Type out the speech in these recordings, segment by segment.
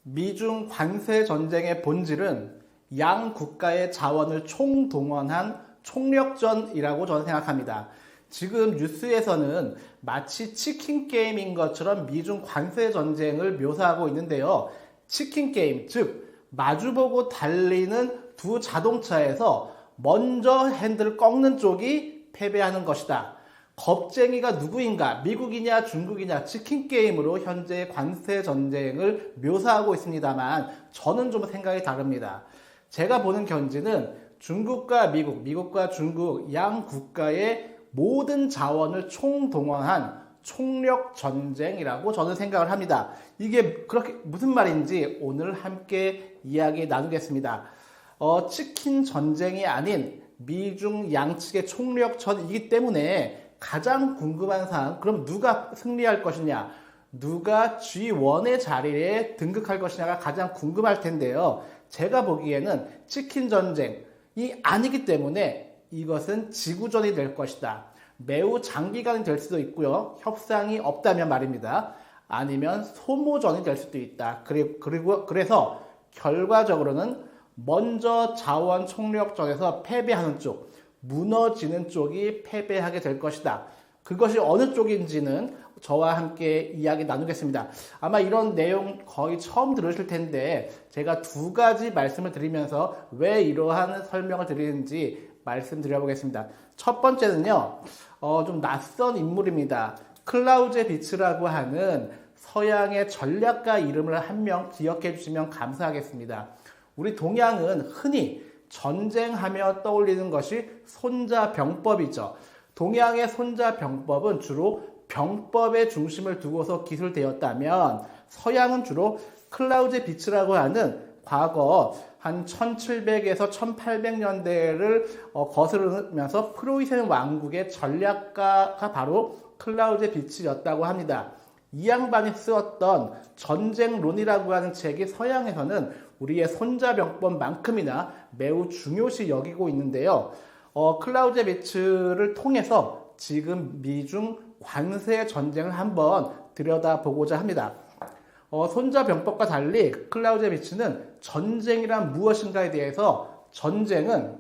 미중 관세 전쟁의 본질은 양 국가의 자원을 총동원한 총력전이라고 저는 생각합니다. 지금 뉴스에서는 마치 치킨 게임인 것처럼 미중 관세 전쟁을 묘사하고 있는데요. 치킨 게임, 즉 마주보고 달리는 두 자동차에서 먼저 핸들을 꺾는 쪽이 패배하는 것이다. 겁쟁이가 누구인가? 미국이냐 중국이냐? 치킨 게임으로 현재 관세 전쟁을 묘사하고 있습니다만 저는 좀 생각이 다릅니다. 제가 보는 견지는 중국과 미국, 미국과 중국 양 국가의 모든 자원을 총동원한 총력 전쟁이라고 저는 생각을 합니다. 이게 그렇게 무슨 말인지 오늘 함께 이야기 나누겠습니다. 치킨 전쟁이 아닌 미중 양측의 총력전이기 때문에 가장 궁금한 사항, 그럼 누가 승리할 것이냐, 누가 G1의 자리에 등극할 것이냐가 가장 궁금할 텐데요. 제가 보기에는 치킨 전쟁이 아니기 때문에 이것은 지구전이 될 것이다. 매우 장기간이 될 수도 있고요. 협상이 없다면 말입니다. 아니면 소모전이 될 수도 있다. 그래서 결과적으로는 먼저 자원 총력전에서 패배하는 쪽, 무너지는 쪽이 패배하게 될 것이다. 그것이 어느 쪽인지는 저와 함께 이야기 나누겠습니다. 아마 이런 내용 거의 처음 들으실 텐데 제가 두 가지 말씀을 드리면서 왜 이러한 설명을 드리는지 말씀드려보겠습니다. 첫 번째는요, 좀 낯선 인물입니다. 클라우제비츠라고 하는 서양의 전략가 이름을 한 명 기억해 주시면 감사하겠습니다. 우리 동양은 흔히 전쟁하며 떠올리는 것이 손자병법이죠. 동양의 손자병법은 주로 병법의 중심을 두고서 기술되었다면 서양은 주로 클라우제비츠라고 하는 과거 한 1700에서 1800년대를 거스르면서 프로이센 왕국의 전략가가 바로 클라우제비츠였다고 합니다. 이 양반이 쓰었던 전쟁론이라고 하는 책이 서양에서는 우리의 손자병법만큼이나 매우 중요시 여기고 있는데요. 클라우제비츠를 통해서 지금 미중 관세 전쟁을 한번 들여다보고자 합니다. 손자병법과 달리 클라우제비츠는 전쟁이란 무엇인가에 대해서 전쟁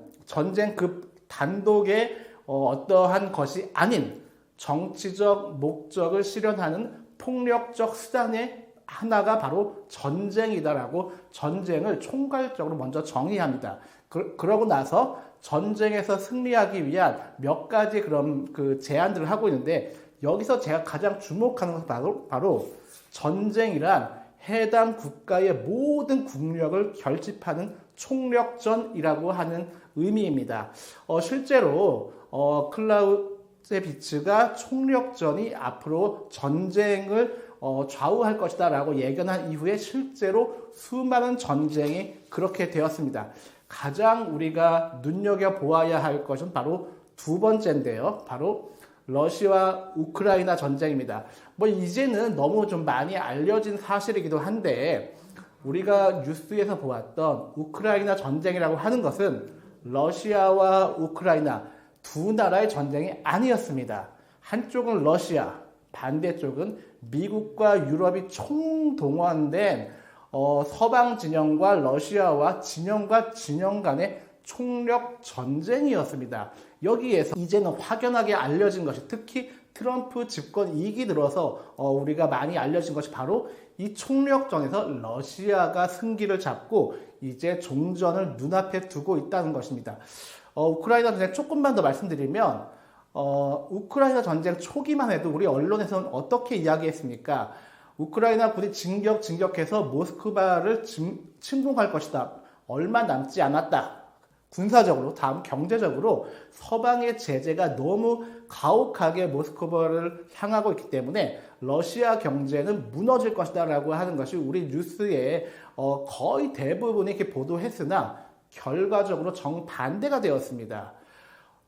그 단독의 어떠한 것이 아닌 정치적 목적을 실현하는 폭력적 수단의 하나가 바로 전쟁이다라고 전쟁을 총괄적으로 먼저 정의합니다. 그러고 나서 전쟁에서 승리하기 위한 몇 가지 그런 그 제안들을 하고 있는데 여기서 제가 가장 주목하는 것은 바로 전쟁이란 해당 국가의 모든 국력을 결집하는 총력전이라고 하는 의미입니다. 실제로 클라우제비츠가 총력전이 앞으로 전쟁을 좌우할 것이다 라고 예견한 이후에 실제로 수많은 전쟁이 그렇게 되었습니다. 가장 우리가 눈여겨보아야 할 것은 바로 두 번째인데요. 바로 러시아와 우크라이나 전쟁입니다. 이제는 너무 좀 많이 알려진 사실이기도 한데 우리가 뉴스에서 보았던 우크라이나 전쟁이라고 하는 것은 러시아와 우크라이나 두 나라의 전쟁이 아니었습니다. 한쪽은 러시아, 반대쪽은 미국과 유럽이 총동원된 서방 진영과 러시아와 진영과 진영 간의 총력 전쟁이었습니다. 여기에서 이제는 확연하게 알려진 것이 특히 트럼프 집권 2기 들어서 우리가 많이 알려진 것이 바로 이 총력전에서 러시아가 승기를 잡고 이제 종전을 눈앞에 두고 있다는 것입니다. 우크라이나 전쟁 조금만 더 말씀드리면 우크라이나 전쟁 초기만 해도 우리 언론에서는 어떻게 이야기했습니까? 우크라이나 군이 진격해서 모스크바를 침공할 것이다. 얼마 남지 않았다. 군사적으로, 다음 경제적으로 서방의 제재가 너무 가혹하게 모스크바를 향하고 있기 때문에 러시아 경제는 무너질 것이다 라고 하는 것이 우리 뉴스에 거의 대부분이 이렇게 보도했으나 결과적으로 정반대가 되었습니다.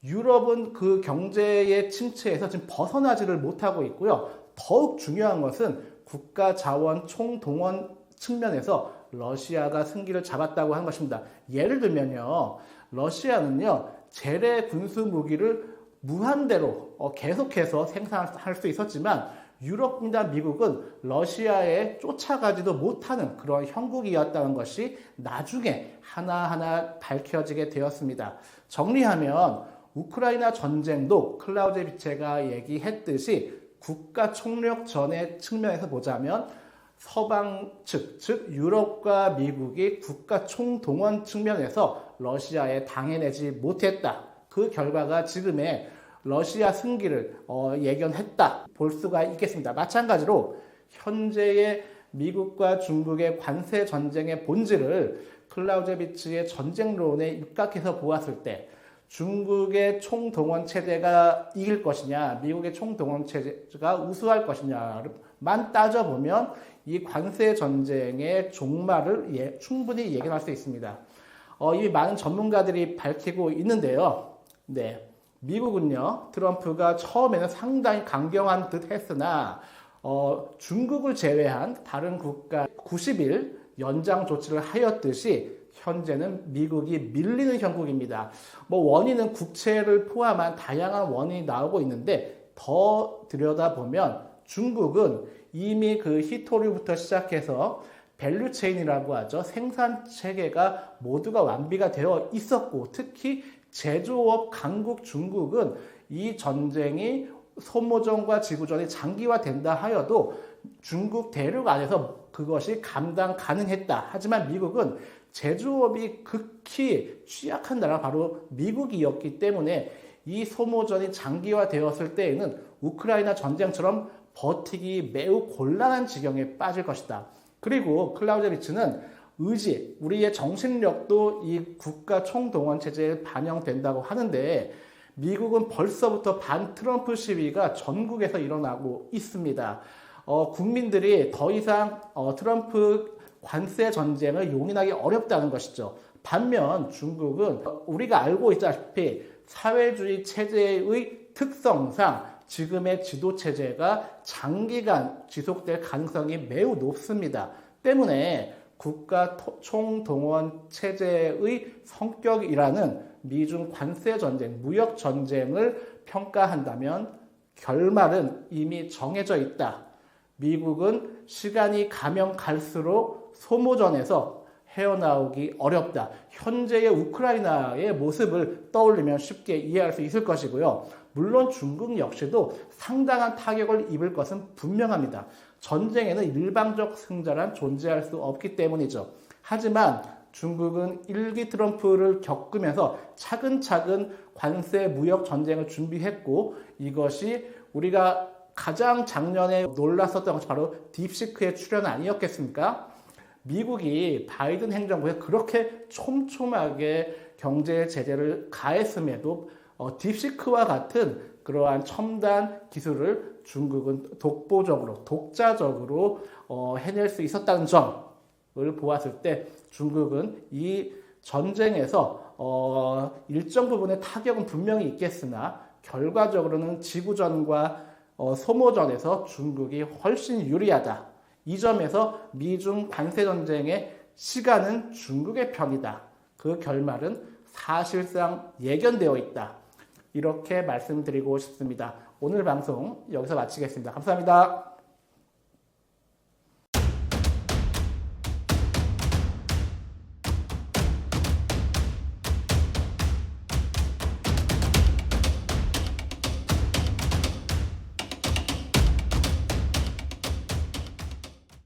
유럽은 그 경제의 침체에서 지금 벗어나지를 못하고 있고요. 더욱 중요한 것은 국가 자원 총동원 측면에서 러시아가 승기를 잡았다고 하는 것입니다. 예를 들면요. 러시아는요. 재래 군수 무기를 무한대로 계속해서 생산할 수 있었지만 유럽이나 미국은 러시아에 쫓아가지도 못하는 그런 형국이었다는 것이 나중에 하나하나 밝혀지게 되었습니다. 정리하면 우크라이나 전쟁도 클라우제비체가 얘기했듯이 국가 총력전의 측면에서 보자면 서방 측, 즉 유럽과 미국이 국가 총동원 측면에서 러시아에 당해내지 못했다. 그 결과가 지금의 러시아 승기를 예견했다 볼 수가 있겠습니다. 마찬가지로 현재의 미국과 중국의 관세 전쟁의 본질을 클라우제비츠의 전쟁론에 입각해서 보았을 때 중국의 총동원 체제가 이길 것이냐, 미국의 총동원 체제가 우수할 것이냐만 따져보면 이 관세 전쟁의 종말을 충분히 예견할 수 있습니다. 이미 많은 전문가들이 밝히고 있는데요. 네, 미국은요, 트럼프가 처음에는 상당히 강경한 듯 했으나 중국을 제외한 다른 국가 90일 연장 조치를 하였듯이 현재는 미국이 밀리는 형국입니다. 원인은 국채를 포함한 다양한 원인이 나오고 있는데 더 들여다보면 중국은 이미 그 히토류부터 시작해서 밸류체인이라고 하죠. 생산 체계가 모두가 완비가 되어 있었고 특히 제조업 강국 중국은 이 전쟁이 소모전과 지구전이 장기화된다 하여도 중국 대륙 안에서 그것이 감당 가능했다. 하지만 미국은 제조업이 극히 취약한 나라가 바로 미국이었기 때문에 이 소모전이 장기화되었을 때에는 우크라이나 전쟁처럼 버티기 매우 곤란한 지경에 빠질 것이다. 그리고 클라우제비츠는 의지, 우리의 정신력도 이 국가 총동원 체제에 반영된다고 하는데 미국은 벌써부터 반 트럼프 시위가 전국에서 일어나고 있습니다. 국민들이 더 이상 트럼프 관세 전쟁을 용인하기 어렵다는 것이죠. 반면 중국은 우리가 알고 있다시피 사회주의 체제의 특성상 지금의 지도체제가 장기간 지속될 가능성이 매우 높습니다. 때문에 국가 총동원 체제의 성격이라는 미중 관세 전쟁, 무역 전쟁을 평가한다면 결말은 이미 정해져 있다. 미국은 시간이 가면 갈수록 소모전에서 헤어나오기 어렵다. 현재의 우크라이나의 모습을 떠올리면 쉽게 이해할 수 있을 것이고요. 물론 중국 역시도 상당한 타격을 입을 것은 분명합니다. 전쟁에는 일방적 승자란 존재할 수 없기 때문이죠. 하지만 중국은 1기 트럼프를 겪으면서 차근차근 관세 무역 전쟁을 준비했고 이것이 우리가 가장 작년에 놀랐었던 것이 바로 딥시크의 출현 아니었겠습니까? 미국이 바이든 행정부에 그렇게 촘촘하게 경제 제재를 가했음에도 딥시크와 같은 그러한 첨단 기술을 중국은 독보적으로, 독자적으로 해낼 수 있었다는 점을 보았을 때 중국은 이 전쟁에서 일정 부분의 타격은 분명히 있겠으나 결과적으로는 지구전과 소모전에서 중국이 훨씬 유리하다. 이 점에서 미중 관세전쟁의 시간은 중국의 편이다. 그 결말은 사실상 예견되어 있다. 이렇게 말씀드리고 싶습니다. 오늘 방송 여기서 마치겠습니다. 감사합니다.